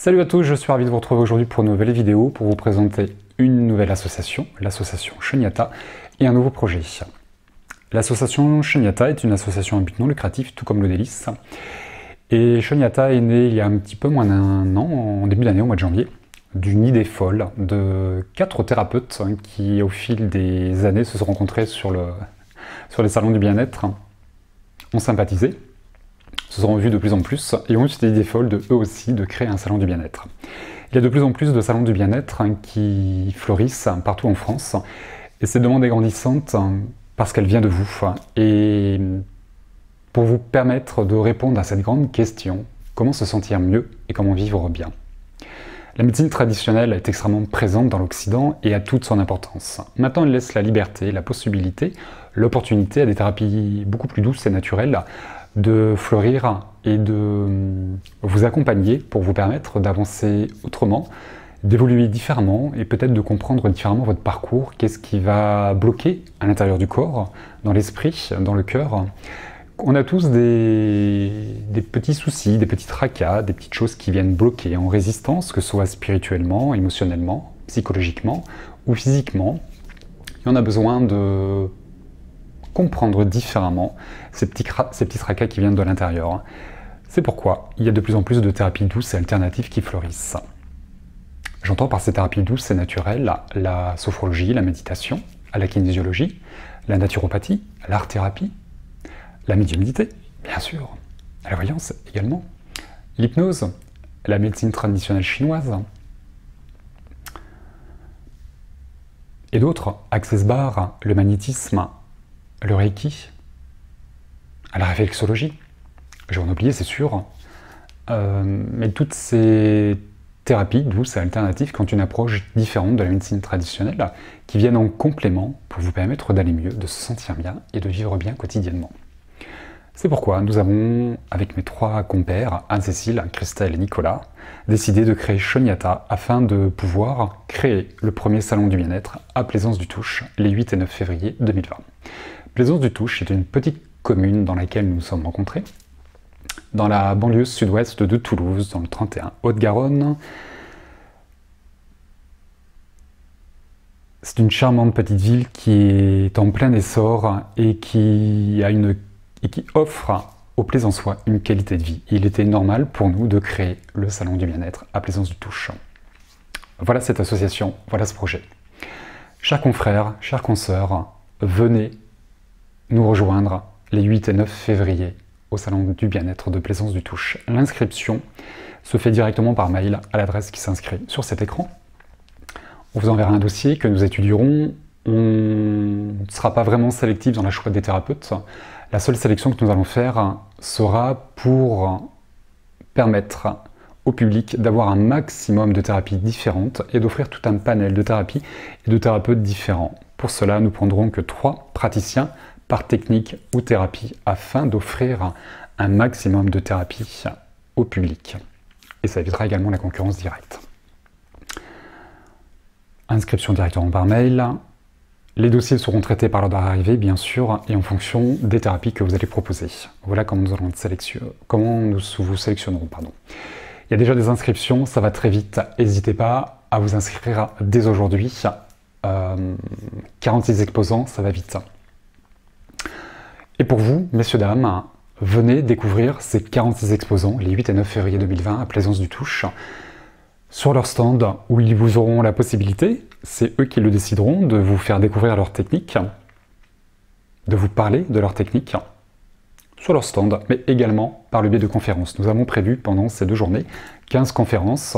Salut à tous, je suis ravi de vous retrouver aujourd'hui pour une nouvelle vidéo pour vous présenter une nouvelle association, l'association Shonyata, et un nouveau projet. L'association Shonyata est une association à but non lucratif, tout comme l'Odélis. Et Shonyata est née il y a un petit peu moins d'un an, en début d'année, au mois de janvier, d'une idée folle de 4 thérapeutes qui, au fil des années, se sont rencontrés sur les salons du bien-être, ont sympathisé, se sont revus de plus en plus et ont eu cette idée folle de eux aussi de créer un salon du bien-être. Il y a de plus en plus de salons du bien-être qui fleurissent partout en France et cette demande est grandissante parce qu'elle vient de vous et pour vous permettre de répondre à cette grande question, comment se sentir mieux et comment vivre bien. La médecine traditionnelle est extrêmement présente dans l'Occident et a toute son importance. Maintenant, elle laisse la liberté, la possibilité, l'opportunité à des thérapies beaucoup plus douces et naturelles de fleurir et de vous accompagner pour vous permettre d'avancer autrement, d'évoluer différemment et peut-être de comprendre différemment votre parcours, qu'est-ce qui va bloquer à l'intérieur du corps, dans l'esprit, dans le cœur. On a tous des petits soucis, des petits tracas, des petites choses qui viennent bloquer en résistance, que ce soit spirituellement, émotionnellement, psychologiquement ou physiquement. Et on a besoin de comprendre différemment ces petits tracas qui viennent de l'intérieur. C'est pourquoi il y a de plus en plus de thérapies douces et alternatives qui fleurissent. J'entends par ces thérapies douces et naturelles la sophrologie, la méditation, la kinésiologie, la naturopathie, l'art-thérapie, la médiumnité, bien sûr, la voyance également, l'hypnose, la médecine traditionnelle chinoise, et d'autres, Access Bar, le magnétisme, le Reiki, la réflexologie, j'en ai oublié c'est sûr, mais toutes ces thérapies douces et alternatives qui ont une approche différente de la médecine traditionnelle, qui viennent en complément pour vous permettre d'aller mieux, de se sentir bien et de vivre bien quotidiennement. C'est pourquoi nous avons, avec mes 3 compères, Anne-Cécile, Christelle et Nicolas, décidé de créer Shonyata afin de pouvoir créer le premier salon du bien-être à Plaisance-du-Touche les 8 et 9 février 2020. Plaisance-du-Touche est une petite commune dans laquelle nous nous sommes rencontrés, dans la banlieue sud-ouest de Toulouse, dans le 31, Haute-Garonne. C'est une charmante petite ville qui est en plein essor et qui offre aux Plaisançois une qualité de vie. Il était normal pour nous de créer le salon du bien-être à Plaisance-du-Touche. Voilà cette association, voilà ce projet. Chers confrères, chères consoeurs, venez nous rejoindre les 8 et 9 février au salon du bien-être de Plaisance-du-Touche. L'inscription se fait directement par mail à l'adresse qui s'inscrit sur cet écran. On vous enverra un dossier que nous étudierons. On ne sera pas vraiment sélectif dans la choix des thérapeutes. La seule sélection que nous allons faire sera pour permettre au public d'avoir un maximum de thérapies différentes et d'offrir tout un panel de thérapies et de thérapeutes différents. Pour cela, nous prendrons que 3 praticiens par technique ou thérapie afin d'offrir un maximum de thérapies au public. Et ça évitera également la concurrence directe. Inscription directement par mail. Les dossiers seront traités par l'ordre d'arrivée, bien sûr, et en fonction des thérapies que vous allez proposer. Voilà comment nous vous sélectionnerons. Il y a déjà des inscriptions, ça va très vite. N'hésitez pas à vous inscrire dès aujourd'hui. 46 exposants, ça va vite. Et pour vous, messieurs, dames, venez découvrir ces 46 exposants les 8 et 9 février 2020 à Plaisance-du-Touche sur leur stand où ils vous auront la possibilité, c'est eux qui le décideront, de vous faire découvrir leur technique, de vous parler de leur technique sur leur stand, mais également par le biais de conférences. Nous avons prévu pendant ces 2 journées 15 conférences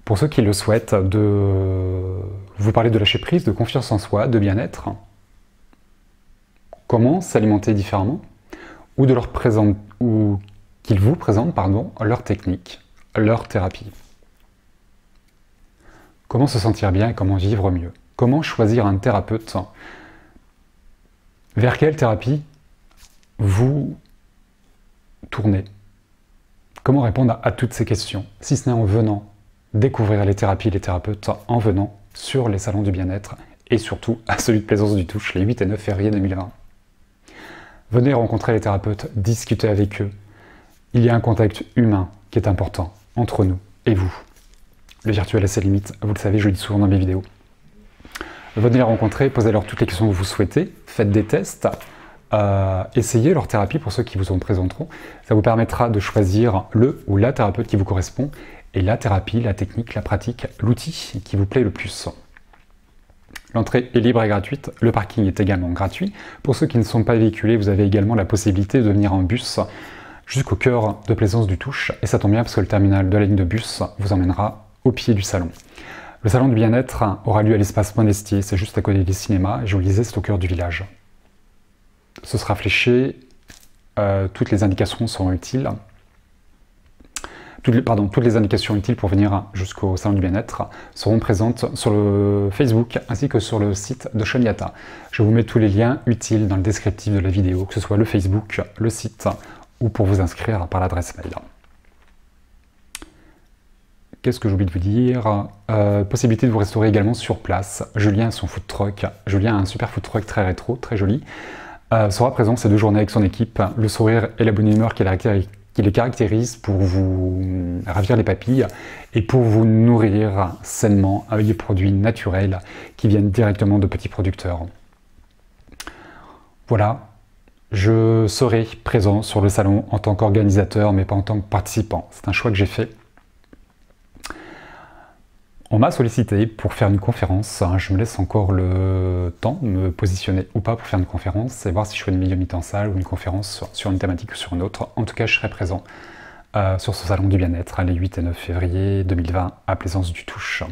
pour ceux qui le souhaitent, de vous parler de lâcher prise, de confiance en soi, de bien-être, comment s'alimenter différemment, ou qu'ils vous présentent leur technique, leur thérapie. Comment se sentir bien et comment vivre mieux. Comment choisir un thérapeute. Vers quelle thérapie vous tournez. Comment répondre à toutes ces questions, si ce n'est en venant découvrir les thérapies et les thérapeutes, en venant sur les salons du bien-être et surtout à celui de Plaisance-du-Touche les 8 et 9 février 2020. Venez rencontrer les thérapeutes, discuter avec eux. Il y a un contact humain qui est important entre nous et vous. Le virtuel a ses limites, vous le savez, je le dis souvent dans mes vidéos. Venez les rencontrer, posez-leur toutes les questions que vous souhaitez, faites des tests, essayez leur thérapie pour ceux qui vous en présenteront. Ça vous permettra de choisir le ou la thérapeute qui vous correspond et la thérapie, la technique, la pratique, l'outil qui vous plaît le plus. L'entrée est libre et gratuite, le parking est également gratuit. Pour ceux qui ne sont pas véhiculés, vous avez également la possibilité de venir en bus jusqu'au cœur de Plaisance du Touche. Et ça tombe bien parce que le terminal de la ligne de bus vous emmènera au pied du salon. Le salon du bien-être aura lieu à l'espace Monestier, c'est juste à côté du cinéma, et je vous le disais, c'est au cœur du village. Ce sera fléché, toutes les indications seront utiles. Toutes les indications utiles pour venir jusqu'au salon du bien-être seront présentes sur le Facebook ainsi que sur le site de Shonyata. Je vous mets tous les liens utiles dans le descriptif de la vidéo, que ce soit le Facebook, le site ou pour vous inscrire par l'adresse mail. Qu'est-ce que j'ai oublié de vous dire? Possibilité de vous restaurer également sur place. Julien a son food truck. Julien a un super food truck très rétro, très joli. Sera présent ces 2 journées avec son équipe. Le sourire et la bonne humeur qui les caractérise pour vous ravir les papilles et pour vous nourrir sainement avec des produits naturels qui viennent directement de petits producteurs. Voilà, je serai présent sur le salon en tant qu'organisateur mais pas en tant que participant. C'est un choix que j'ai fait. On m'a sollicité pour faire une conférence, je me laisse encore le temps de me positionner ou pas pour faire une conférence et voir si je fais une médiumnité en salle ou une conférence sur une thématique ou sur une autre. En tout cas, je serai présent sur ce salon du bien-être les 8 et 9 février 2020 à Plaisance du Touche.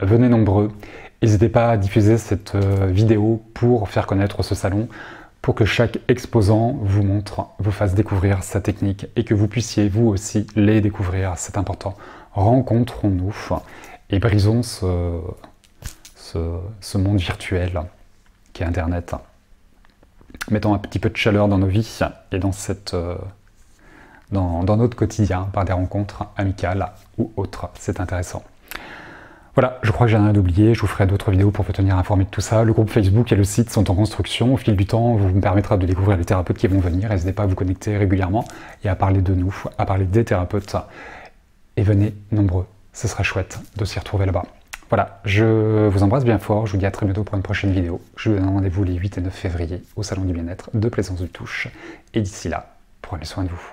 Venez nombreux, n'hésitez pas à diffuser cette vidéo pour faire connaître ce salon, pour que chaque exposant vous montre, vous fasse découvrir sa technique et que vous puissiez vous aussi les découvrir, c'est important. Rencontrons-nous et brisons ce monde virtuel qui est Internet. Mettons un petit peu de chaleur dans nos vies et dans notre quotidien par des rencontres amicales ou autres, c'est intéressant. Voilà, je crois que j'ai rien oublié, je vous ferai d'autres vidéos pour vous tenir informé de tout ça. Le groupe Facebook et le site sont en construction. Au fil du temps, vous me permettra de découvrir les thérapeutes qui vont venir. N'hésitez pas à vous connecter régulièrement et à parler de nous, à parler des thérapeutes. Et venez nombreux, ce sera chouette de s'y retrouver là-bas. Voilà, je vous embrasse bien fort, je vous dis à très bientôt pour une prochaine vidéo. Je vous donne rendez-vous les 8 et 9 février au Salon du Bien-être de Plaisance du Touche. Et d'ici là, prenez soin de vous.